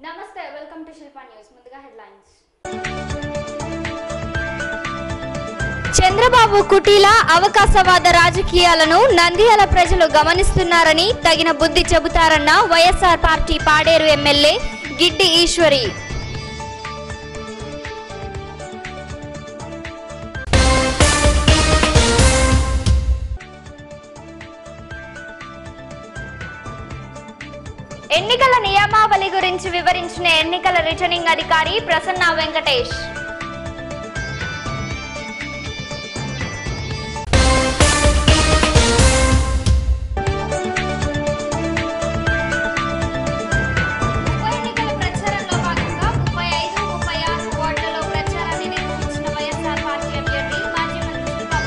నమస్తే welcome to Shilpa news. ముందుగా headlines. Chandrababu కుటీల అవకాశవాద రాజకీయాలను నంద్యాల ప్రజలు గమనిస్తున్నారని తగిన బుద్ధి చెబుతారన్న వైఎస్ఆర్ పార్టీ పాడేరు ఎమ్మెల్యే గిడ్డి ఈశ్వరి. ఎన్నికల నియమావళి గురించి వివరించిన ఎన్నికల రిటర్నింగ్ అధికారి ప్రసన్న వెంకటేష్. ఉప ఎన్నికల ప్రచారంలో భాగంగా 35, 36 వార్డులలో ప్రచారాన్ని నిర్వహించిన వైఎస్ఆర్ పార్టీ అభ్యర్థి మాజీ మంత్రి శిల్పా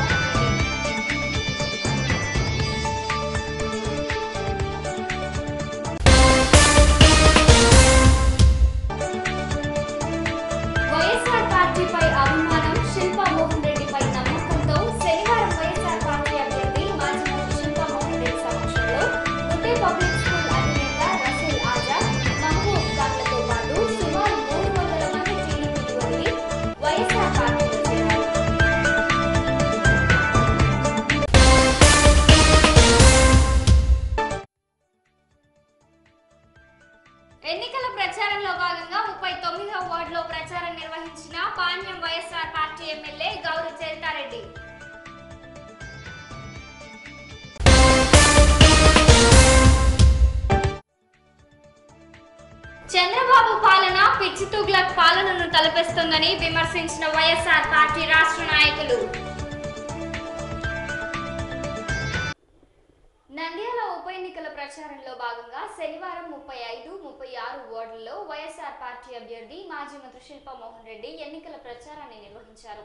వైఎస్ఆర్ పార్టీపై అభిమానం, శిల్పా మోహన్ రెడ్డిపై నమ్మకంతో శనివారం వైఎస్ఆర్ పార్టీ అభ్యర్థి మాజీ మంత్రి శిల్పా మోహన్ రెడ్డి సమక్షంలో గుట్టే పబ్లిక్ స్కూల్ అధినేత రసూల్ ఆజాద్, మహబూబ్ ఖాన్లతో పాటు సుమారు 300 మంది టీడీపీ వదిలి వైఎస్ఆర్ పార్టీలో చేరారు. ఎన్నికల ప్రచారంలో భాగంగా 39వ వార్డులో ప్రచారం నిర్వహించిన పాణ్యం వైఎస్ఆర్ పార్టీ ఎమ్మెల్యే గౌరు చరితారెడ్డి. చంద్రబాబు పాలన పిచ్చి తుగ్లక్ పాలనను తలపిస్తుందని విమర్శించిన వైఎస్ఆర్ పార్టీ రాష్ట్ర నాయకులు. నంద్యాల ఉప ఎన్నికల ప్రచారంలో భాగంగా శనివారం 35, 36 వార్డుల్లో వైఎస్ఆర్ పార్టీ అభ్యర్థి మాజీ మంత్రి శిల్పా మోహన్ రెడ్డి ఎన్నికల ప్రచారాన్ని నిర్వహించారు.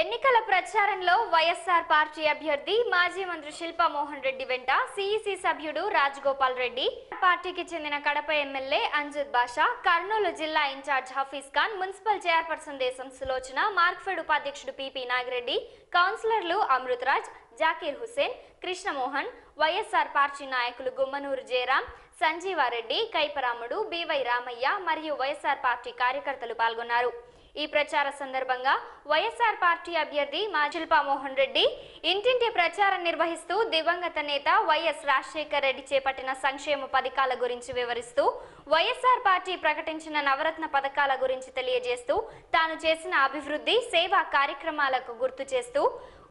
ఎన్నికల ప్రచారంలో వైఎస్ఆర్ పార్టీ అభ్యర్థి మాజీ మంత్రి శిల్పా మోహన్ రెడ్డి వెంట సిఇసి సభ్యుడు రాజగోపాల్ రెడ్డి, పార్టీకి చెందిన కడప ఎమ్మెల్యే అంజద్ బాషా, కర్నూలు జిల్లా incharge Hafeez Khan, municipal chairperson Desam Sulochana, Markfed ఉపాధ్యక్షుడు పిపి నాగిరెడ్డి, కౌన్సిలర్లు అమృత్ రాజ్, జాకీర్ హుసేన్, కృష్ణమోహన్, వైఎస్ఆర్ పార్టీ నాయకులు గుమ్మనూరు జయరాం, సంజీవారెడ్డి, కైపరాముడు, బివై రామయ్య మరియు వైఎస్ఆర్ పార్టీ కార్యకర్తలు పాల్గొన్నారు. ఈ ప్రచార సందర్భంగా వైఎస్ఆర్ పార్టీ అభ్యర్థి శిల్పా మోహన్ రెడ్డి ఇంటింటి ప్రచారం నిర్వహిస్తూ దివంగత నేత వైఎస్ రాజశేఖర్ రెడ్డి చేపట్టిన సంక్షేమ పథకాల గురించి వివరిస్తూ, వైఎస్ఆర్ పార్టీ ప్రకటించిన నవరత్న పథకాల గురించి తెలియజేస్తూ, తాను చేసిన అభివృద్ధి సేవా కార్యక్రమాలకు గుర్తు చేస్తూ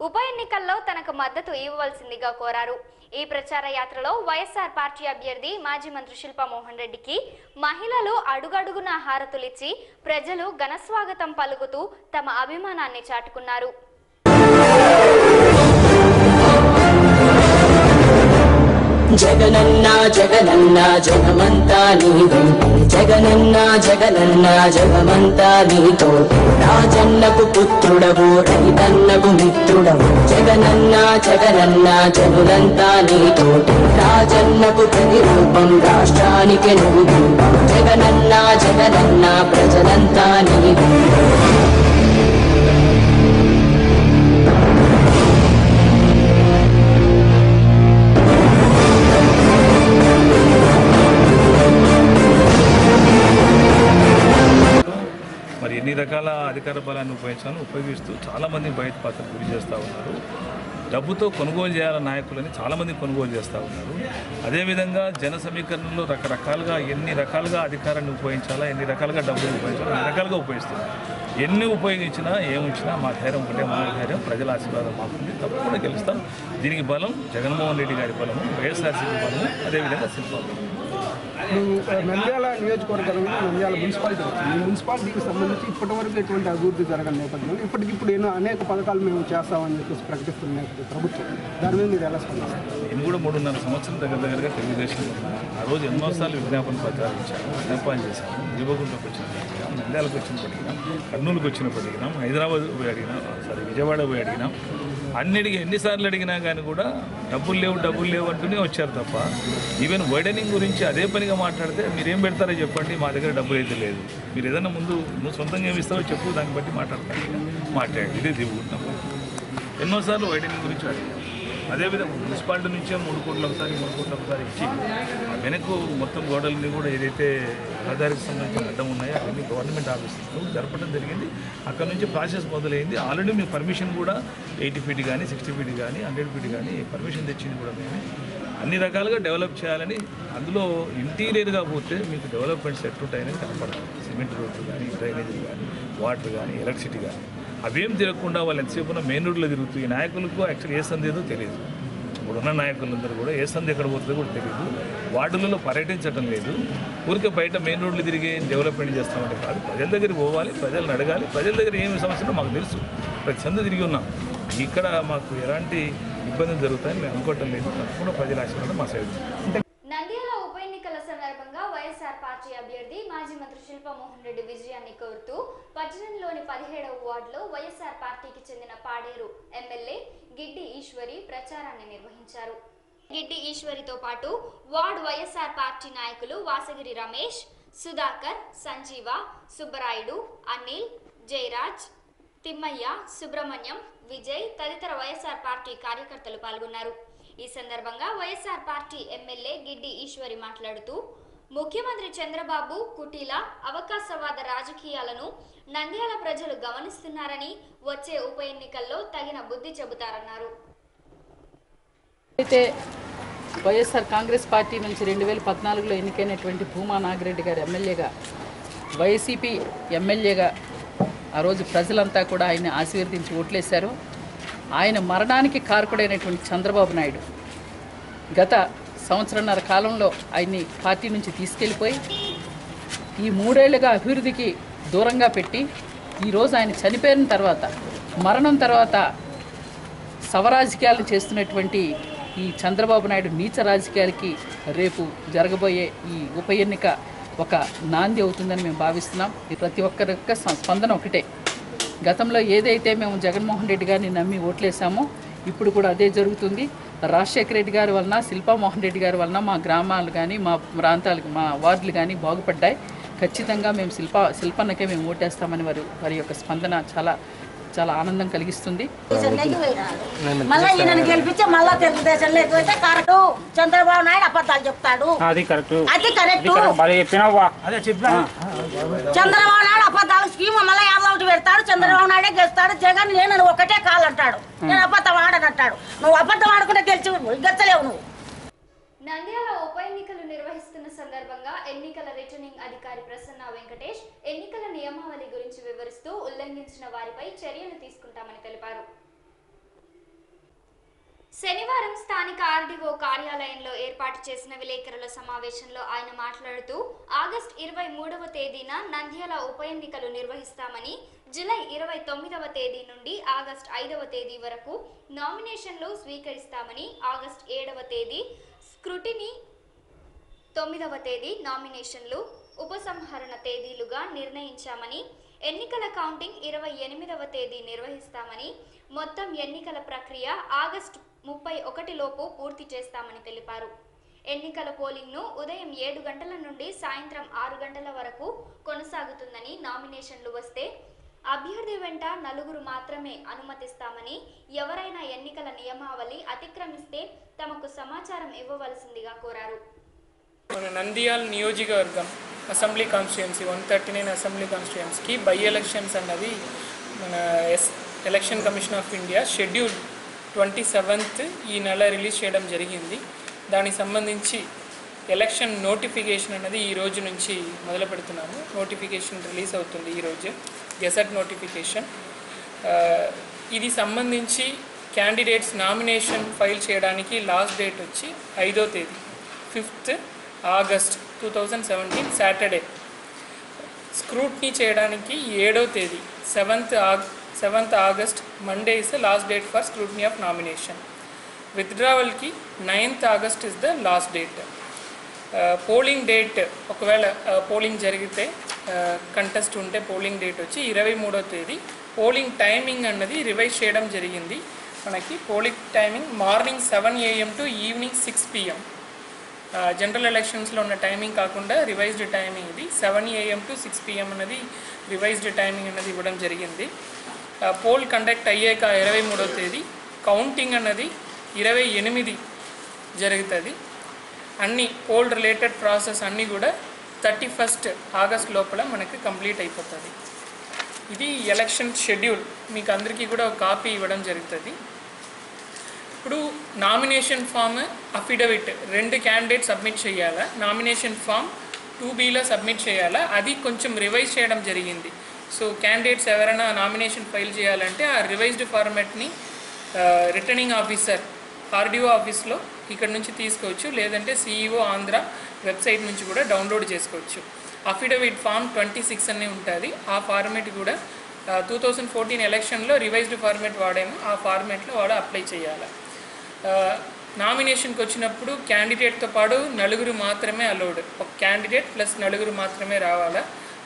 ఉప ఎన్నికల్లో తనకు మద్దతు ఇవ్వవలసిందిగా కోరారు. ఈ ప్రచార యాత్రలో వైఎస్ఆర్ పార్టీ అభ్యర్థి మాజీ మంత్రి శిల్పా మోహన్ రెడ్డికి మహిళలు అడుగడుగున హారతులిచ్చి ప్రజలు ఘనస్వాగతం పలుకుతూ తమ అభిమానాన్ని చాటుకున్నారు. జగనన్న జగనన్న జగమంతా నీతో, జగనన్న జగనన్న జగమంతా నీతో, రాజన్నకు పుత్రుడవు రైతన్నకు మిత్రుడవు, జగనన్న జగనన్న జనులంతా నీతో, రాజన్నకు ప్రతిరూపం రాష్ట్రానికి నువ్వు, జగనన్న జగనన్న ప్రజలంతా నీవు. మరి ఎన్ని రకాల అధికార బలాన్ని ఉపయోగిస్తూ చాలామంది బయట పాత్ర గురి చేస్తూ ఉన్నారు. డబ్బుతో కొనుగోలు చేయాలన్న నాయకులని చాలామంది కొనుగోలు చేస్తూ ఉన్నారు. అదేవిధంగా జన సమీకరణలో రకరకాలుగా ఎన్ని రకాలుగా అధికారాన్ని ఉపయోగించాలా, ఎన్ని రకాలుగా డబ్బులు ఉపయోగించాలా, ఎన్ని రకాలుగా ఉపయోగిస్తున్నారు. ఎన్ని ఉపయోగించినా ఏముంచినా మా ధైర్యం ఒకటే, మా ధైర్యం ప్రజల ఆశీర్వాదం మాకుంది, తప్పకుండా గెలుస్తాం. దీనికి బలం జగన్మోహన్ రెడ్డి గారి బలము, వైఎస్ఆర్సీపీ బలము, అదేవిధంగా శిల్పా. నంద్యాల నియోజకవర్గంలో నంద్యాల మున్సిపాలిటీ వచ్చింది. ఈ మున్సిపాలిటీకి సంబంధించి ఇప్పటివరకు ఎటువంటి అభివృద్ధి జరగని నేపథ్యంలో ఇప్పటికిప్పుడు అనేక పథకాలు మేము చేస్తామని చెప్పేసి ప్రకటిస్తున్న ప్రభుత్వం, దాని మీద మీరు ఎలా స్పందిస్తారు? నేను కూడా 3.5 సంవత్సరం దగ్గరగా తెలుగుదేశంలో ఉన్నాను. ఆ రోజు ఎన్నోసార్లు విజ్ఞాపన పత్రాలు ఇచ్చాము, విజ్ఞాపన చేశాము. యువగుంటకు వచ్చినప్పుడు అడిగినాం, నంద్యాలకు వచ్చినప్పుడు అడిగినాం, కర్నూలుకు వచ్చినప్పుడు అడిగినాం, హైదరాబాద్ పోయి అడిగినాం, విజయవాడ పోయి అడిగినాం. అన్నిటికీ ఎన్నిసార్లు అడిగినా కానీ కూడా డబ్బులు లేవు అంటూనే వచ్చారు తప్ప, ఈవెన్ వైడనింగ్ గురించి అదే పనిగా మాట్లాడితే మీరేం పెడతారో చెప్పండి, మా దగ్గర డబ్బులు అయితే లేదు, మీరు ఏదైనా ముందు నువ్వు సొంతంగా ఏమి ఇస్తావో చెప్పు, దాన్ని బట్టి మాట్లాడతాను. ఇదే దిగుతున్నాం. ఎన్నోసార్లు వైడనింగ్ గురించి అడిగాం. అదేవిధంగా మున్సిపాలిటీ నుంచే 3 కోట్ల ఒకసారి 3 కోట్ల ఒకసారి ఇచ్చి వెనక్కు మొత్తం గోడలని కూడా ఏదైతే రహదారికి సంబంధించిన అడ్డం ఉన్నాయో అవన్నీ గవర్నమెంట్ ఆఫీసులు జరపడం జరిగింది. అక్కడ నుంచి ప్రాసెస్ మొదలైంది. ఆల్రెడీ మేము పర్మిషన్ కూడా 80 ఫీట్ కానీ 60 ఫీట్ కానీ 100 ఫీట్ కానీ పర్మిషన్ తెచ్చింది కూడా మేమే. అన్ని రకాలుగా డెవలప్ చేయాలని, అందులో ఇంటీరియర్గా పోతే మీకు డెవలప్మెంట్స్ ఎట్లుంటాయని కనపడదు. సిమెంట్ రోడ్లు కానీ, డ్రైనేజీలు కానీ, వాటర్ కానీ, ఎలక్ట్రిసిటీ కానీ అవేం తిరగకుండా వాళ్ళు ఎంతసేపు మెయిన్ రోడ్లో తిరుగుతూ ఈ నాయకులకు యాక్చువల్లీ ఏ సంది ఏదో తెలియదు. ఇప్పుడున్న నాయకులందరూ కూడా ఏ సంది ఎక్కడ పోతుందో కూడా తెలియదు. వార్డులలో పర్యటించడం లేదు. ఊరికే బయట మెయిన్ రోడ్లు తిరిగి డెవలప్మెంట్ చేస్తామంటే కాదు. ప్రజల దగ్గరికి పోవాలి, ప్రజలను అడగాలి. ప్రజల దగ్గర ఏమి సమస్యలో మాకు తెలుసు. ప్రతి సంది తిరిగి ఉన్నాం. ఇక్కడ మాకు ఎలాంటి ఇబ్బందులు జరుగుతాయని మేము అనుకోవటం లేదు. తప్పకుండా ప్రజల ఆశీర్వాదం మా సైడ్. నంద్యాల ఉప ఎన్నికల సందర్భంగా వైఎస్ఆర్ పార్టీ అభ్యర్థి మాజీ మంత్రి శిల్పా మోహన్ రెడ్డి విజయాన్ని కోరుతూ పట్టణంలోని 17వ వార్డులో వైఎస్ఆర్ పార్టీకి చెందిన పాడేరు ఎమ్మెల్యే గిడ్డి ఈశ్వరి ప్రచారాన్ని నిర్వహించారు. గిడ్డి ఈశ్వరితో పాటు వార్డు వైఎస్ఆర్ పార్టీ నాయకులు వాసగిరి రమేష్, సుధాకర్, సంజీవ, సుబ్బరాయుడు, అనిల్, జయరాజ్, తిమ్మయ్య, సుబ్రహ్మణ్యం, విజయ్ తదితర వైఎస్ఆర్ పార్టీ కార్యకర్తలు పాల్గొన్నారు. ఈ సందర్భంగా వైఎస్ఆర్ పార్టీ ఎమ్మెల్యే గిడ్డి ఈశ్వరి మాట్లాడుతూ ముఖ్యమంత్రి చంద్రబాబు కుటీల అవకాశవాద రాజకీయాలను నంద్యాల ప్రజలు గమనిస్తున్నారని వచ్చే ఉప ఎన్నికల్లో తగిన బుద్ధి చెబుతారన్నారు. అయితే వైఎస్ఆర్ కాంగ్రెస్ పార్టీ నుంచి 2014లో ఎన్నికైనటువంటి భూమా నాగిరెడ్డి గారు ఎమ్మెల్యేగా, వైసీపీ ఎమ్మెల్యేగా ఆ రోజు ప్రజలంతా కూడా ఆయన్ని ఆశీర్వదించి ఓట్లేశారు. ఆయన మరణానికి కారకుడైనటువంటి చంద్రబాబు నాయుడు గత సంవత్సరన్నర కాలంలో ఆయన్ని పార్టీ నుంచి తీసుకెళ్ళిపోయి ఈ 3 ఏళ్లుగా అభివృద్ధికి దూరంగా పెట్టి ఈరోజు ఆయన చనిపోయిన తర్వాత, మరణం తర్వాత శవరాజకీయాలను చేస్తున్నటువంటి ఈ చంద్రబాబు నాయుడు నీచ రాజకీయాలకి రేపు జరగబోయే ఈ ఉప ఎన్నిక ఒక నాంది అవుతుందని మేము భావిస్తున్నాం. ఈ ప్రతి ఒక్కరి యొక్క స్పందన ఒకటే. గతంలో ఏదైతే మేము జగన్మోహన్ రెడ్డి గారిని నమ్మి ఓట్లేసామో ఇప్పుడు కూడా అదే జరుగుతుంది. రాజశేఖర రెడ్డి గారి వలన, శిల్పా మోహన్ రెడ్డి గారి వలన మా గ్రామాలు కానీ, మా ప్రాంతాలు, మా వార్డులు కానీ బాగుపడ్డాయి. ఖచ్చితంగా మేము శిల్పన్నకే మేము ఓటేస్తామని వారి యొక్క స్పందన చాలా చాలా ఆనందం కలిగిస్తుంది. మళ్ళీ ఈయనను గెలిపించి మళ్ళా తెలుగుదేశంలో ఎక్కువైతే కరెక్ట్. చంద్రబాబు నాయుడు అబద్ధాలు చెప్తాడు, అది కరెక్ట్. చంద్రబాబు నాయుడు అబద్ధాలు స్కీమ్ మళ్ళీ యాదవ్ పెడతాడు. చంద్రబాబు నాయుడే గెలుస్తాడు. జగన్ నేను ఒకటే కాలంటాడు, నేను అబద్ధం ఆడనంటాడు. నువ్వు అబద్ధం ఆడుకుంటే గెలిచలేవు నువ్వు. నంద్యాల ఉప ఎన్నికలు నిర్వహిస్తున్న సందర్భంగా ఎన్నికల రిటర్నింగ్ అధికారి ప్రసన్న వెంకటేష్ ఎన్నికల నియమావళి గురించి వివరిస్తూ ఉల్లంఘించిన వారిపై చర్యలు తీసుకుంటామని తెలిపారు. శనివారం స్థానిక ఆర్డీఓ కార్యాలయంలో ఏర్పాటు చేసిన విలేకరుల సమావేశంలో ఆయన మాట్లాడుతూ ఆగస్టు 23వ తేదీన నంద్యాల ఉప ఎన్నికలు నిర్వహిస్తామని, జూలై 29వ తేదీ నుండి ఆగస్టు 5వ తేదీ వరకు నామినేషన్లు స్వీకరిస్తామని, ఆగస్టు 7వ తేదీ స్క్రూటినీ, 9వ తేదీ నామినేషన్లు, ఉపసంహరణ తేదీలుగా నిర్ణయించామని, ఎన్నికల కౌంటింగ్ 28వ తేదీ నిర్వహిస్తామని, మొత్తం ఎన్నికల ప్రక్రియ ఆగస్టు 31 లోపు పూర్తి చేస్తామని తెలిపారు. ఎన్నికల పోలింగ్ను ఉదయం 7 గంటల నుండి సాయంత్రం 6 గంటల వరకు కొనసాగుతుందని, నామినేషన్లు వస్తే అభ్యర్థి వెంట 4 మాత్రమే అనుమతిస్తామని, ఎవరైనా ఎన్నికల నియమావళి అతిక్రమిస్తే తమకు సమాచారం ఇవ్వవలసిందిగా కోరారు. మన నంద్యాల నియోజకవర్గం అసెంబ్లీ కాన్స్టిట్యుయెన్సీ 139 అసెంబ్లీ కాన్స్టిట్యుయెన్సీకి బై ఎలక్షన్స్ అన్నది మన election commission of India schedule 27th ఈ నెల రిలీజ్ చేయడం జరిగింది. దానికి సంబంధించి ఎలక్షన్ నోటిఫికేషన్ అన్నది ఈ రోజు నుంచి మొదలు పెడుతున్నాము. నోటిఫికేషన్ రిలీజ్ అవుతుంది ఈరోజు, గెజెట్ నోటిఫికేషన్. ఇది సంబంధించి క్యాండిడేట్స్ నామినేషన్ ఫైల్ చేయడానికి లాస్ట్ డేట్ వచ్చి 5వ తేదీ 5th ఆగస్ట్ 2017 సాటర్డే. స్క్రూట్నీ చేయడానికి 7వ తేదీ 7th August Monday is the last date for scrutiny of nomination. విత్డ్రావల్కి 9th August is the last date. Polling date ఒకవేళ పోలింగ్ జరిగితే కంటెస్ట్ ఉంటే పోలింగ్ డేట్ వచ్చి 23వ తేదీ. పోలింగ్ టైమింగ్ అన్నది రివైజ్ చేయడం జరిగింది. మనకి polling timing morning 7 AM to evening 6 PM. General ఎలక్షన్స్లో ఉన్న టైమింగ్ కాకుండా రివైజ్డ్ టైమింగ్ ఇది. 7 AM టు 6 PM అన్నది రివైజ్డ్ టైమింగ్ అన్నది ఇవ్వడం జరిగింది. పోల్ కండక్ట్ అయ్యాక 23వ తేదీ కౌంటింగ్ అన్నది 28 జరుగుతుంది. అన్ని పోల్ రిలేటెడ్ ప్రాసెస్ అన్నీ కూడా 31 ఆగస్ట్ లోపల మనకి కంప్లీట్ అయిపోతుంది. ఇది ఎలక్షన్ షెడ్యూల్, మీకు అందరికీ కూడా ఒక కాపీ ఇవ్వడం జరుగుతుంది. ఇప్పుడు nomination form, affidavit 2 candidate submit చేయాలా. నామినేషన్ ఫామ్ 2Bలో సబ్మిట్ చేయాలా. అది కొంచెం రివైజ్ చేయడం జరిగింది. సో క్యాండిడేట్స్ ఎవరైనా నామినేషన్ ఫైల్ చేయాలంటే ఆ రివైజ్డ్ ఫార్మాట్ని రిటర్నింగ్ ఆఫీసర్ RDO ఆఫీస్లో ఇక్కడ నుంచి తీసుకోవచ్చు, లేదంటే CEO ఆంధ్ర వెబ్సైట్ నుంచి కూడా డౌన్లోడ్ చేసుకోవచ్చు. అఫిడవిట్ ఫామ్ 26 అనే ఉంటుంది. ఆ ఫార్మేట్ కూడా 2014 ఎలక్షన్లో రివైజ్డ్ ఫార్మేట్ వాడాము. ఆ ఫార్మేట్లో వాడు అప్లై చేయాలి. నామినేషన్కి వచ్చినప్పుడు క్యాండిడేట్తో పాటు 4 మాత్రమే అలౌడ్. ఒక క్యాండిడేట్ ప్లస్ 4 మాత్రమే రావాలా.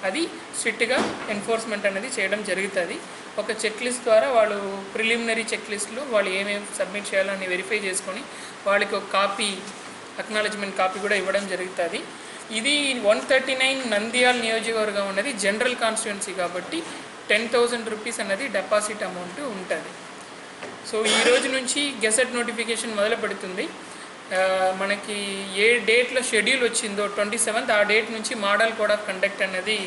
అది స్ట్రిక్ట్గా ఎన్ఫోర్స్మెంట్ అనేది చేయడం జరుగుతుంది. ఒక చెక్ లిస్ట్ ద్వారా వాళ్ళు ప్రిలిమినరీ చెక్ లిస్టులు వాళ్ళు ఏమేమి సబ్మిట్ చేయాలని వెరిఫై చేసుకొని వాళ్ళకి ఒక కాపీ, అక్నాలెడ్జ్మెంట్ కాపీ కూడా ఇవ్వడం జరుగుతుంది. ఇది 139 నంద్యాల నియోజకవర్గం ఉన్నది జనరల్ కాన్స్టిట్యున్సీ కాబట్టి 10,000 రూపీస్ అన్నది డిపాజిట్ అమౌంట్ ఉంటుంది. సో ఈ రోజు నుంచి గెజెట్ నోటిఫికేషన్ మొదలు పెడుతుంది. మనకి ఏ డేట్లో షెడ్యూల్ వచ్చిందో 27th ఆ డేట్ నుంచి మోడల్ కోడ్ ఆఫ్ కండక్ట్ అనేది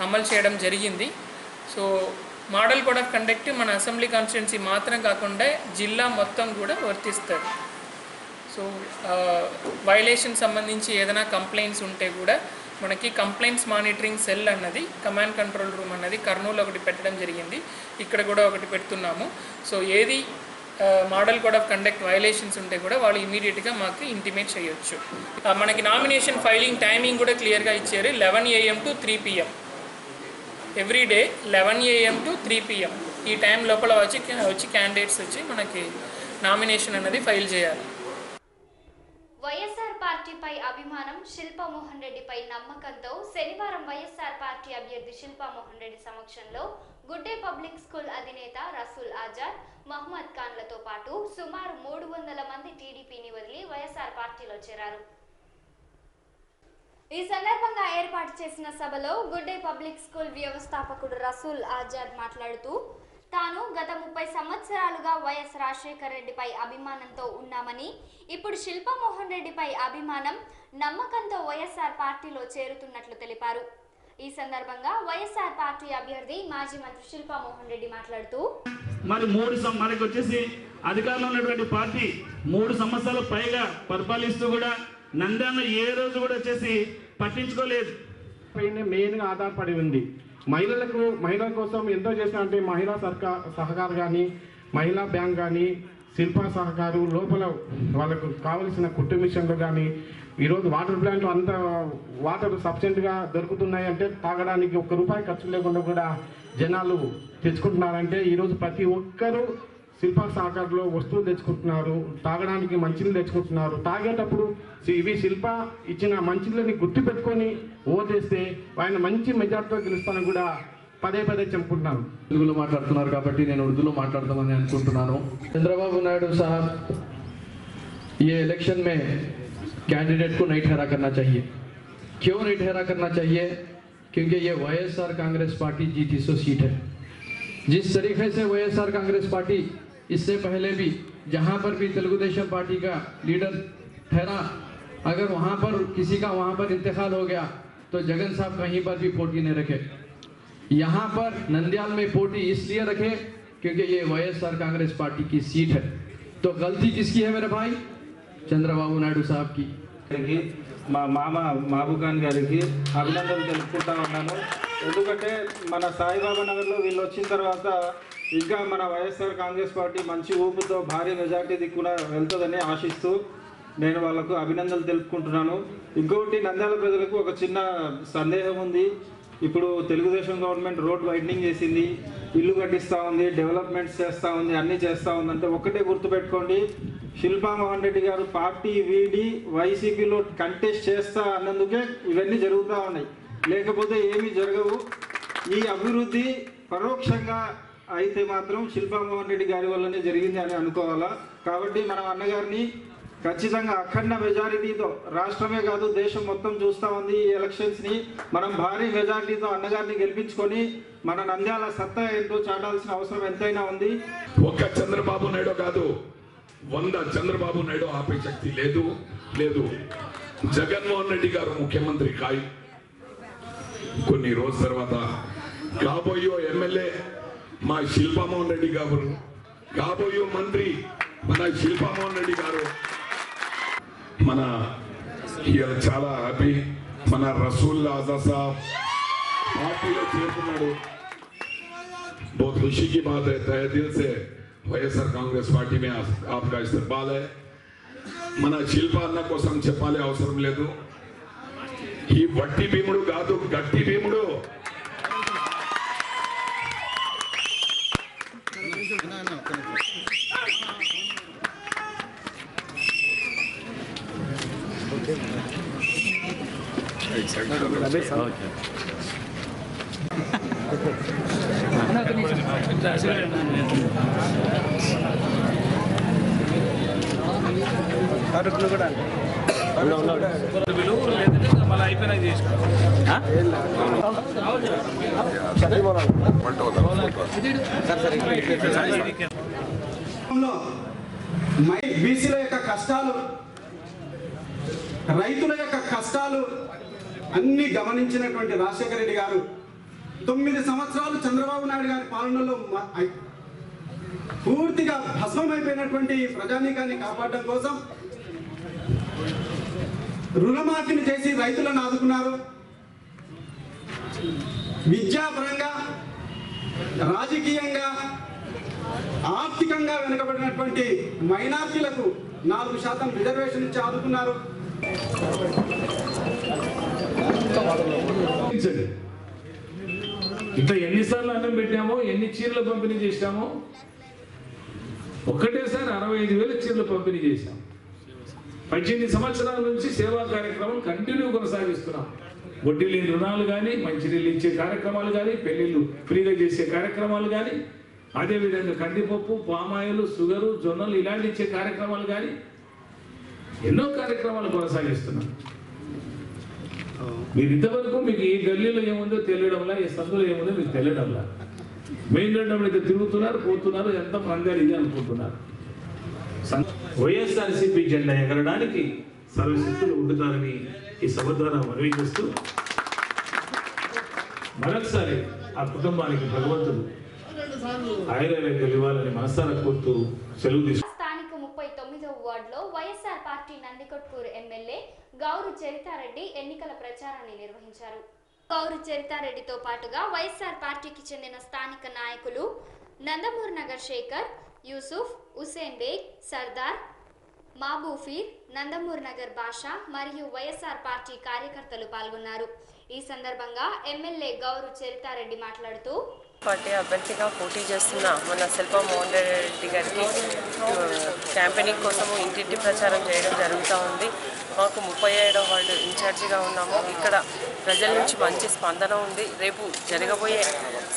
అమలు చేయడం జరిగింది. So model code of conduct మన అసెంబ్లీ కాన్స్టిట్యున్సీ మాత్రం కాకుండా జిల్లా మొత్తం కూడా వర్తిస్తుంది. సో వైలేషన్ సంబంధించి ఏదైనా కంప్లైంట్స్ ఉంటే కూడా మనకి కంప్లైంట్స్ మానిటరింగ్ సెల్ అన్నది కమాండ్ కంట్రోల్ రూమ్ అన్నది కర్నూలు ఒకటి పెట్టడం జరిగింది, ఇక్కడ కూడా ఒకటి పెడుతున్నాము. సో ఏది model code of conduct violations ఉంటే కూడా వాళ్ళు ఇమీడియట్గా మాకు ఇంటిమేట్ చేయొచ్చు. మనకి నామినేషన్ ఫైలింగ్ టైమింగ్ కూడా క్లియర్గా ఇచ్చారు. 11 AM to 3 PM every day 11 AM to 3 PM ఈ టైం లోపల వచ్చి క్యాండిడేట్స్ వచ్చి మనకి నామినేషన్ అన్నది ఫైల్ చేయాలి. వైఎస్ఆర్ పార్టీపై అభిమానం, శిల్పమోహన్ రెడ్డిపై నమ్మకంతో శనివారం వైఎస్ఆర్ పార్టీ అభ్యర్థి శిల్పమోహన్ రెడ్డి సమక్షంలో గుడ్డే పబ్లిక్ స్కూల్ అధినేత రసూల్ ఆజాద్, మహమ్మద్ ఖాన్లతో పాటు సుమారు 300 మంది టీడీపీని వదిలి వైఎస్ఆర్ పార్టీలో చేరారు. ఈ సందర్భంగా ఏర్పాటు చేసిన సభలో గుడ్డే పబ్లిక్ స్కూల్ వ్యవస్థాపకుడు రసూల్ ఆజాద్ మాట్లాడుతూ తాను గత 30 సంవత్సరాలుగా వైఎస్ రాజశేఖర్ రెడ్డిపై అభిమానంతో ఉన్నామని, ఇప్పుడు శిల్పమోహన్ రెడ్డిపై అభిమానం, నమ్మకంతో వైఎస్ఆర్ పార్టీలో చేరుతున్నట్లు తెలిపారు. ఈ సందర్భంగా వైఎస్ఆర్ పార్టీ అభ్యర్థి మాజీ మంత్రి శిల్పమోహన్ రెడ్డి మాట్లాడుతూ మనకు వచ్చేసి అధికారంలో ఉన్నటువంటి పార్టీ 3 సంవత్సరాలు పైగా పరిపాలిస్తూ కూడా నంద్యాల ఏ రోజు కూడా వచ్చేసి పట్టించుకోలేదు. మెయిన్గా ఆధారపడి ఉంది. మహిళల కోసం ఎంతో చేసిన అంటే మహిళా సహకార్ కానీ, మహిళా బ్యాంక్ కానీ, శిల్ప సహకారు లోపల వాళ్ళకు కావలసిన కుట్టు మిషన్లు కానీ, ఈరోజు వాటర్ ప్లాంట్ అంత వాటర్ సఫిషియెంట్గా దొరుకుతున్నాయి అంటే తాగడానికి ₹1 ఖర్చు లేకుండా కూడా జనాలు తెచ్చుకుంటున్నారంటే ఈరోజు ప్రతి ఒక్కరూ శిల్ప సహకారంలో వస్తువులు తెచ్చుకుంటున్నారు, తాగడానికి మంచినీళ్ళు తెచ్చుకుంటున్నారు. తాగేటప్పుడు ఇవి శిల్ప ఇచ్చిన మంచినీళ్ళని గుర్తుపెట్టుకొని ఓటేస్తే ఆయన మంచి మెజార్టీతో గెలుస్తానని కూడా పదే చెప్పుకుంటున్నాను. తెలుగులో మాట్లాడుతున్నారు కాబట్టి నేను ఉర్దూలో మాట్లాడదామని అనుకుంటున్నాను. चंद्रबाबू नायडू साहब ये इलेक्शन में कैंडिडेट को नहीं ठहरा करना चाहिए. क्यों नहीं ठहरा करना चाहिए? क्योंकि ये वाईएसआर कांग्रेस पार्टी जीती सो सीट है. जिस तरीके से वाईएसआर कांग्रेस पार्टी इससे पहले भी जहां पर भी तेलुगुदेशम पार्टी का लीडर ठहरा, अगर वहां पर किसी का वहां पर इंतकाल हो गया तो जगन साहब कहीं पर भी पोटी नहीं रखे. यहाँ पर नंद्याल में पोटी इसलिए रखे क्योंकि ये वाईएसआर कांग्रेस पार्टी की सीट है. तो गलती किसकी है मेरे भाई? चंद्रबाबू नायडू साहब की. మా మామ మహబూబ్ ఖాన్ గారికి అభినందనలు తెలుపుకుంటా ఉన్నాను. ఎందుకంటే మన సాయిబాబా నగర్లో వీళ్ళు వచ్చిన తర్వాత ఇంకా మన వైఎస్ఆర్ కాంగ్రెస్ పార్టీ మంచి ఊపుతో భారీ మెజార్టీ దిక్కున వెళ్తుందని ఆశిస్తూ నేను వాళ్ళకు అభినందనలు తెలుపుకుంటున్నాను. ఇంకొకటి నంద్యాల ప్రజలకు ఒక చిన్న సందేహం ఉంది. ఇప్పుడు తెలుగుదేశం గవర్నమెంట్ రోడ్ వైడనింగ్ చేసింది, ఇల్లు కట్టిస్తూ ఉంది, డెవలప్మెంట్స్ చేస్తూ ఉంది, అన్నీ చేస్తూ ఉంది. అంటే ఒక్కటే గుర్తుపెట్టుకోండి, శిల్పమోహన్ రెడ్డి గారు పార్టీ వీడి వైసీపీలో కంటెస్ట్ చేస్తా అన్నందుకే ఇవన్నీ జరుగుతూ ఉన్నాయి, లేకపోతే ఏమీ జరగవు. ఈ అభివృద్ధి పరోక్షంగా అయితే మాత్రం శిల్పమోహన్ రెడ్డి గారి వల్లనే జరిగింది అని అనుకోవాలా. కాబట్టి మనం అన్నగారిని ఖచ్చితంగా అఖండ మెజారిటీతో, రాష్ట్రమే కాదు దేశం మొత్తం చూస్తూ ఉంది ఈ ఎలక్షన్స్ని, మనం భారీ మెజారిటీతో అన్నగారిని గెలిపించుకొని మన నంద్యాల సత్తా ఏంటో చాటాల్సిన అవసరం ఎంతైనా ఉంది. ఒక్క చంద్రబాబు నాయుడు కాదు, 100 చంద్రబాబు నాయుడు ఆపే శక్తి లేదు. జగన్మోహన్ రెడ్డి గారు ముఖ్యమంత్రి కాయి కొన్ని రోజుల తర్వాత కాబోయే ఎమ్మెల్యే మా శిల్పామోహన్ రెడ్డి గారు, కాబోయే మంత్రి మన శిల్పామోహన్ రెడ్డి గారు. మన చాలా హ్యాపీ మన रसूल आज़ा साहब पार्टी చేరుకున్నాడు. बहुत खुशी की बात है. तहे दिल से వైఎస్ఆర్ కాంగ్రెస్ పార్టీ में आपका इस्तकबाल है. మన శిల్ప అన్న కోసం చెప్పాలి అవసరం లేదు. ఈ వట్టి భీముడు కాదు, గట్టి భీముడు. మళ్ళీ అయిపోయినా చేసుకో. బీసీల యొక్క కష్టాలు, రైతుల యొక్క కష్టాలు అన్ని గమనించినటువంటి రాజశేఖర రెడ్డి గారు 9 సంవత్సరాలు చంద్రబాబు నాయుడు గారి పాలనలో పూర్తిగా భస్మమైపోయినటువంటి ప్రజానీకాన్ని కాపాడడం కోసం రుణమాఫీని చేసి రైతులను ఆదుకున్నారు. విద్యాపరంగా, రాజకీయంగా, ఆర్థికంగా వెనుకబడినటువంటి మైనార్టీలకు 4% రిజర్వేషన్ ఇచ్చి ఆదుకున్నారు. ఇంత ఎన్నిసార్లు అన్నం పెట్టామో, ఎన్ని చీరలు పంపిణీ చేశామో, ఒక్కటేసారి 65,000 చీరలు పంపిణీ చేశాం. 18 సంవత్సరాల నుంచి సేవా కార్యక్రమం కంటిన్యూ కొనసాగిస్తున్నాం. వడ్డీ లేని రుణాలు కానీ, మంచినీళ్ళు ఇచ్చే కార్యక్రమాలు కానీ, పెళ్లిళ్ళు ఫ్రీగా చేసే కార్యక్రమాలు కానీ, అదేవిధంగా కందిపప్పు, పామాయిల్, షుగరు, జొన్నలు ఇలాంటి ఇచ్చే కార్యక్రమాలు కానీ ఎన్నో కార్యక్రమాలు కొనసాగిస్తున్నాం. మీరు ఇంతవరకు మీకు ఈ గల్లీలో ఏముందో తెలియడంలా, ఈ సందులో ఏముందో మీకు తెలియడంలా. మెయిన్ రోడ్ అయితే తిరుగుతున్నారు, పోతున్నారు, ఎంత మంది ఇది అనుకుంటున్నారు. వైఎస్ఆర్సీపీ జెండా ఎగరడానికి సర్వశక్తులు ఉంటున్నారని ఈ సభ ద్వారా మనవి చేస్తూ మరొకసారి ఆ కుటుంబానికి భగవంతుడు ఆయుర్వేదం ఇవ్వాలని మనసారా కోరుతూ సెలవు తీసుకు. స్థానిక 39వ వార్డులో వైఎస్ఆర్ పార్టీ నందికొట్కూరు ఎమ్మెల్యే గౌరు చరితారెడ్డి ఎన్నికల ప్రచారాన్ని నిర్వహించారు. గౌరు చరితారెడ్డితో పాటుగా వైఎస్ఆర్ పార్టీకి చెందిన స్థానిక నాయకులు నందమూర్ నగర్ శేఖర్, యూసుఫ్, హుసేన్ బేగ్, సర్దార్, మాబూఫీర్, నందమూర్ నగర్ బాషా మరియు వైఎస్ఆర్ పార్టీ కార్యకర్తలు పాల్గొన్నారు. ఈ సందర్భంగా ఎమ్మెల్యే గౌరు చరితారెడ్డి మాట్లాడుతూ పార్టీ అభ్యర్థిగా పోటీ చేస్తున్న మన శిల్పా మోహన్ రెడ్డి గారికి క్యాంపెయినింగ్ కోసము ఇంటింటి ప్రచారం చేయడం జరుగుతూ ఉంది. మాకు 37వ వార్డు ఇన్ఛార్జిగా ఉన్నాము. ఇక్కడ ప్రజల నుంచి మంచి స్పందన ఉంది. రేపు జరగబోయే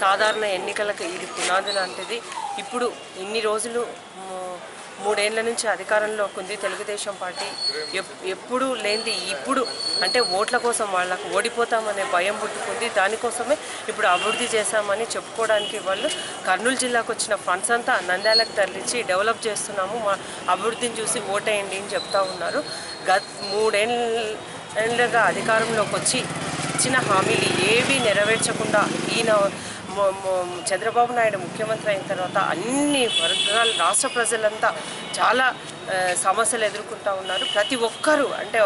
సాధారణ ఎన్నికలకు ఇది పునాది లాంటిది. ఇప్పుడు ఇన్ని రోజులు 3 ఏళ్ల నుంచి అధికారంలోకి ఉంది తెలుగుదేశం పార్టీ. ఎప్పుడూ లేనిది ఇప్పుడు అంటే ఓట్ల కోసం వాళ్ళకు ఓడిపోతామనే భయం పుట్టుకుంది. దానికోసమే ఇప్పుడు అభివృద్ధి చేశామని చెప్పుకోవడానికి వాళ్ళు కర్నూలు జిల్లాకు వచ్చిన ఫండ్స్ అంతా నంద్యాలకు తరలించి డెవలప్ చేస్తున్నాము, మా అభివృద్ధిని చూసి ఓటేయండి అని చెప్తా ఉన్నారు. 3 ఏళ్ళుగా అధికారంలోకి వచ్చి ఇచ్చిన హామీలు ఏవీ నెరవేర్చకుండా ఈయన చంద్రబాబు నాయుడు ముఖ్యమంత్రి అయిన తర్వాత అన్ని వర్గాల రాష్ట్ర ప్రజలంతా చాలా సమస్యలు ఎదుర్కొంటూ ఉన్నారు. ప్రతి ఒక్కరూ అంటే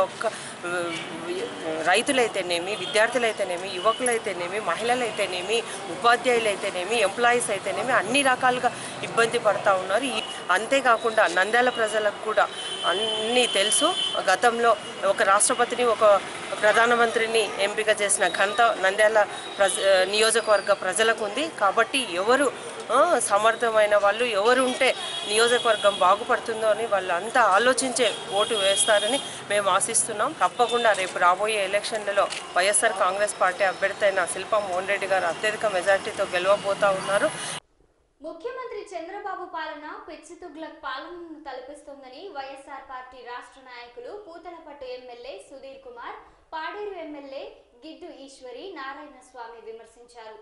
రైతులైతేనేమి, విద్యార్థులైతేనేమి, యువకులైతేనేమి, మహిళలైతేనేమి, ఉపాధ్యాయులైతేనేమి, ఎంప్లాయీస్ అయితేనేమి అన్ని రకాలుగా ఇబ్బంది పడుతూ ఉన్నారు. అంతేకాకుండా నంద్యాల ప్రజలకు కూడా అన్నీ తెలుసు. గతంలో ఒక రాష్ట్రపతిని, ఒక ప్రధానమంత్రిని ఎంపిక చేసిన ఘనత నంద్యాల నియోజకవర్గ ప్రజలకు ఉంది. కాబట్టి ఎవరు సమర్థమైన వాళ్ళు ఎవరు ఉంటే నియోజకవర్గం బాగుపడుతుందో అని వాళ్ళు అంతా ఆలోచించే ఓటు వేస్తారని మేము ఆశిస్తున్నాం. తప్పకుండా రేపు రాబోయే ఎలక్షన్లలో వైఎస్ఆర్ కాంగ్రెస్ పార్టీ అభ్యర్థి అయిన శిల్పా మోహన్ రెడ్డి గారు అత్యధిక మెజార్టీతో గెలవబోతా ఉన్నారు. ముఖ్యమంత్రి చంద్రబాబు పాలన పిచ్చి తుగ్లక్ పాలనను తలపిస్తోందని వైఎస్ఆర్ పార్టీ రాష్ట్ర నాయకులు పూతలపట్టు ఎమ్మెల్యే సుధీర్ కుమార్, పాడేరు ఎమ్మెల్యే గిడ్డు ఈశ్వరి నారాయణ స్వామి విమర్శించారు.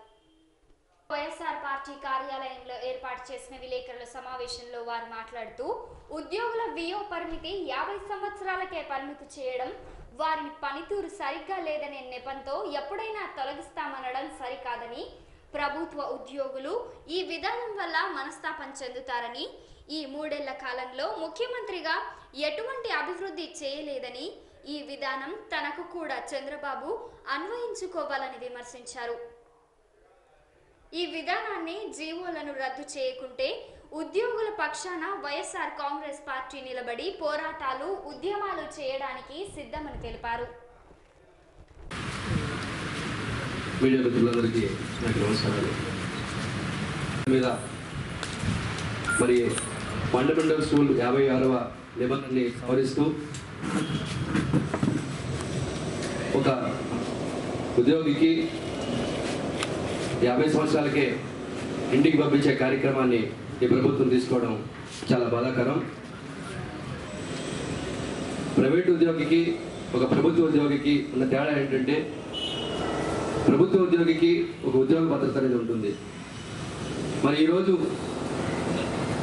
వైఎస్ఆర్ పార్టీ కార్యాలయంలో ఏర్పాటు చేసిన విలేకరుల సమావేశంలో వారు మాట్లాడుతూ ఉద్యోగుల వియో పరిమితి 50 సంవత్సరాలకే పరిమితి చేయడం, వారి పనితీరు సరిగ్గా లేదనే నెపంతో ఎప్పుడైనా తొలగిస్తామనడం సరికాదని, ప్రభుత్వ ఉద్యోగులు ఈ విధానం వల్ల మనస్తాపం చెందుతారని, ఈ 3 ఏళ్ల కాలంలో ముఖ్యమంత్రిగా ఎటువంటి అభివృద్ధి చేయలేదని, ఈ విధానం తనకు కూడా చంద్రబాబు అన్వయించుకోవాలని విమర్శించారు. ఈ విధానాన్ని జీవోలను రద్దు చేయకుంటే ఉద్యోగుల పక్షాన వైఎస్ఆర్ కాంగ్రెస్ పార్టీ నిలబడి పోరాటాలు, ఉద్యమాలు చేయడానికి సిద్ధమని తెలిపారు. మీడియా మిత్రులందరికీ నాకు నమస్కారాలు. మీద మరి ఫండమెంటల్ స్కూల్ 56వ నిబంధనని సవరిస్తూ ఒక ఉద్యోగికి 50 సంవత్సరాలకే ఇంటికి పంపించే కార్యక్రమాన్ని ఈ ప్రభుత్వం తీసుకోవడం చాలా బాధాకరం. ప్రైవేట్ ఉద్యోగికి ఒక ప్రభుత్వ ఉద్యోగికి ఉన్న తేడా ఏంటంటే, ప్రభుత్వ ఉద్యోగికి ఒక ఉద్యోగ భద్రత అనేది ఉంటుంది. మరి ఈరోజు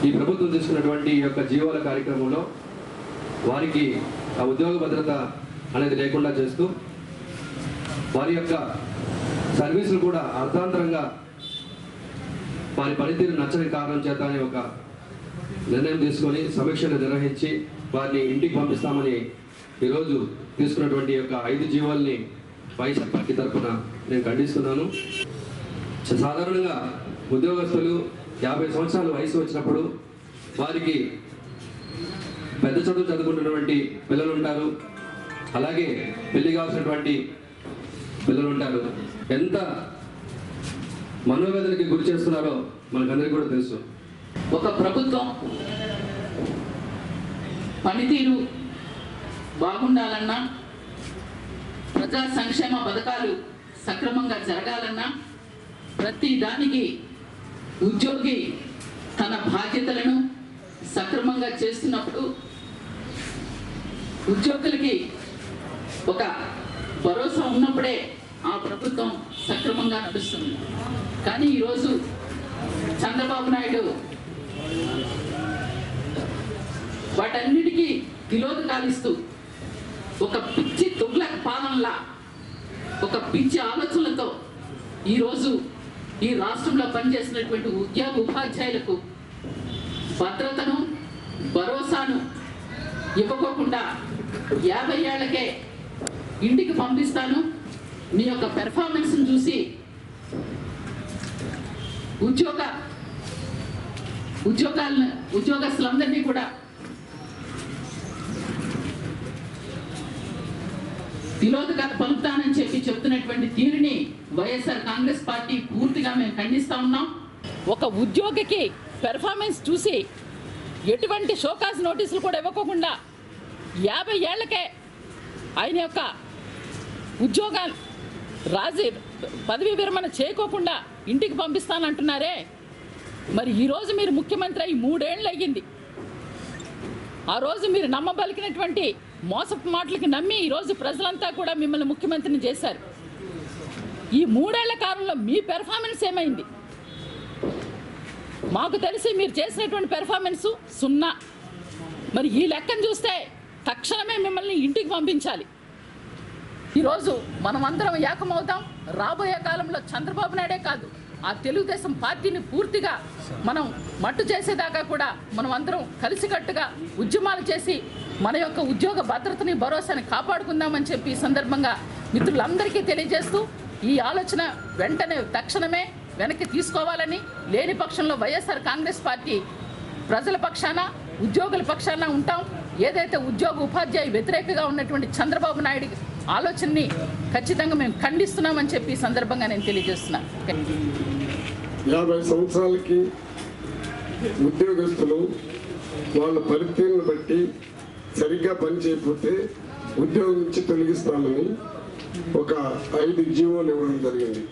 ఈ ప్రభుత్వం తీసుకున్నటువంటి ఈ యొక్క జీవోల కార్యక్రమంలో వారికి ఆ ఉద్యోగ భద్రత అనేది లేకుండా చేస్తూ వారి యొక్క సర్వీసులు కూడా అర్థాంతరంగా వారి పనితీరు నచ్చని కారణం చేత అని ఒక నిర్ణయం తీసుకొని సమీక్షలు నిర్వహించి వారిని ఇంటికి పంపిస్తామని ఈరోజు తీసుకున్నటువంటి యొక్క 5 జీవోల్ని వైఎస్ఆర్ పార్టీ తరఫున నేను ఖండిస్తున్నాను. సాధారణంగా ఉద్యోగస్తులు 50 సంవత్సరాల వయసు వచ్చినప్పుడు వారికి పెద్ద చదువు చదువుకుంటున్నటువంటి పిల్లలు ఉంటారు, అలాగే పెళ్లి కావాల్సినటువంటి పిల్లలు ఉంటారు. ఎంత మనోవేదనకి గురి చేస్తున్నారో మనకందరికీ కూడా తెలుసు. ఒక ప్రభుత్వం పనితీరు బాగుండాలన్నా, ప్రజా సంక్షేమ పథకాలు సక్రమంగా జరగాలన్నా, ప్రతి దానికి ఉద్యోగి తన బాధ్యతలను సక్రమంగా చేస్తున్నప్పుడు ఉద్యోగులకి ఒక భరోసా ఉన్నప్పుడే ఆ ప్రభుత్వం సక్రమంగా నడుస్తుంది. కానీ ఈరోజు చంద్రబాబు నాయుడు వాటన్నిటికీ తిలోదకాలిస్తూ ఒక పిచ్చి తుగ్లక్ పాలనలా, ఒక పిచ్చి ఆలోచనలతో ఈరోజు ఈ రాష్ట్రంలో పనిచేసినటువంటి ఉద్యోగ ఉపాధ్యాయులకు భద్రతను, భరోసాను ఇవ్వకోకుండా 50 ఏళ్లకే ఇంటికి పంపిస్తాను, నీ యొక్క పెర్ఫార్మెన్స్ని చూసి ఉద్యోగస్తులందరినీ కూడా తిలోదకాలు పలుకుతానని చెప్తున్నటువంటి తీరుని వైఎస్ఆర్ కాంగ్రెస్ పార్టీ పూర్తిగా మేము ఖండిస్తా ఉన్నాం. ఒక ఉద్యోగికి పెర్ఫార్మెన్స్ చూసి ఎటువంటి షోకాస్ నోటీసులు కూడా ఇవ్వకుండా 50 ఏళ్లకే ఆయన యొక్క ఉద్యోగాలు పదవీ విరమణ చేయకోకుండా ఇంటికి పంపిస్తానంటున్నారే. మరి ఈరోజు మీరు ముఖ్యమంత్రి అయ్యి 3 ఏళ్ళు అయ్యింది. ఆ రోజు మీరు నమ్మబలికినటువంటి మోసపు మాటలకి నమ్మి ఈరోజు ప్రజలంతా కూడా మిమ్మల్ని ముఖ్యమంత్రిని చేశారు. ఈ 3 ఏళ్ల కాలంలో మీ పెర్ఫార్మెన్స్ ఏమైంది? మాకు తెలిసి మీరు చేసినటువంటి పెర్ఫార్మెన్స్ 0. మరి ఈ లెక్కను చూస్తే తక్షణమే మిమ్మల్ని ఇంటికి పంపించాలి. ఈరోజు మనం అందరం ఏకమవుతాం. రాబోయే కాలంలో చంద్రబాబు నాయుడే కాదు, ఆ తెలుగుదేశం పార్టీని పూర్తిగా మనం మట్టు చేసేదాకా కూడా మనం అందరం కలిసికట్టుగా ఉద్యమాలు చేసి మన యొక్క ఉద్యోగ భద్రతని, భరోసాని కాపాడుకుందామని చెప్పి ఈ సందర్భంగా మిత్రులందరికీ తెలియజేస్తూ ఈ ఆలోచన వెంటనే తక్షణమే వెనక్కి తీసుకోవాలని, లేని పక్షంలో వైఎస్ఆర్ కాంగ్రెస్ పార్టీ ప్రజల పక్షాన, ఉద్యోగుల పక్షాన ఉంటాం. ఏదైతే ఉద్యోగ ఉపాధ్యాయ వ్యతిరేకంగా ఉన్నటువంటి చంద్రబాబు నాయుడు ఆలోచనని ఖచ్చితంగా మేము ఖండిస్తున్నామని చెప్పి ఈ సందర్భంగా నేను తెలియజేస్తున్నాను. 50 సంవత్సరాలకి ఉద్యోగస్తులు వాళ్ళ పనితీరును బట్టి సరిగ్గా పని చేయకపోతే ఉద్యోగం నుంచి తొలగిస్తామని ఒక 5 జీవోలు ఇవ్వడం జరిగింది.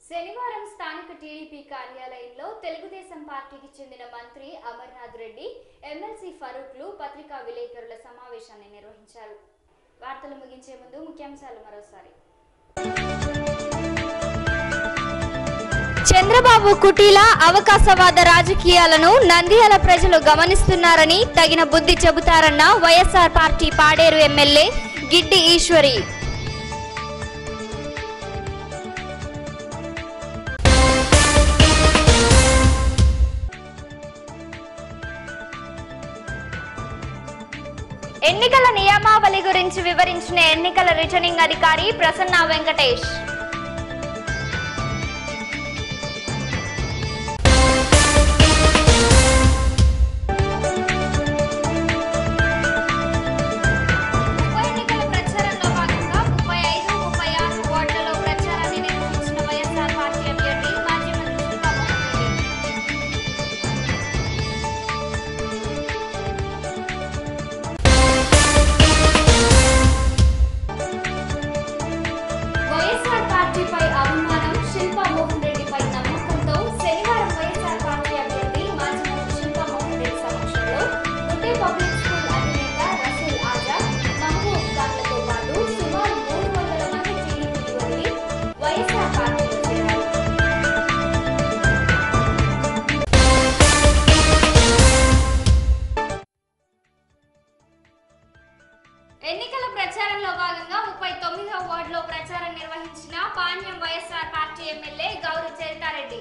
శనివారం స్థానిక టీడీపీ కార్యాలయంలో తెలుగుదేశం పార్టీకి చెందిన మంత్రి అమర్నాథ్ రెడ్డి, ఎమ్మెల్సీ ఫరూక్లు పత్రికా విలేకరుల సమావేశాన్ని నిర్వహించారు. వార్తలు ముగించే ముందు ముఖ్యాంశాలు మరోసారి. చంద్రబాబు కుటీల అవకాశవాద రాజకీయాలను నంద్యాల ప్రజలు గమనిస్తున్నారని తగిన బుద్ధి చెబుతారన్న వైఎస్ఆర్ పార్టీ పాడేరు ఎమ్మెల్యే గిడ్డి ఈశ్వరి. ఎన్నికల నియమావళి గురించి వివరించిన ఎన్నికల రిటర్నింగ్ అధికారి ప్రసన్న వెంకటేష్. ఎన్నికల ప్రచారంలో భాగంగా 39వ వార్డులో ప్రచారం నిర్వహించిన పాణ్యం వైఎస్ఆర్ పార్టీ ఎమ్మెల్యే గౌరి చరితారెడ్డి.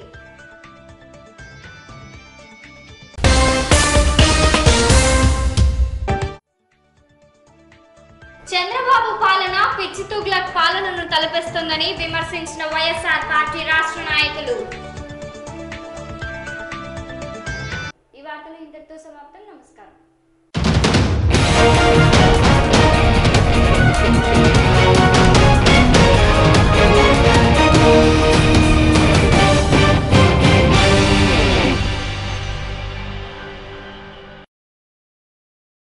చంద్రబాబు పాలన పిచ్చి తుగ్లక్ పాలనను తలపిస్తుందని విమర్శించిన వైఎస్ఆర్ పార్టీ రాష్ట్ర నాయకులు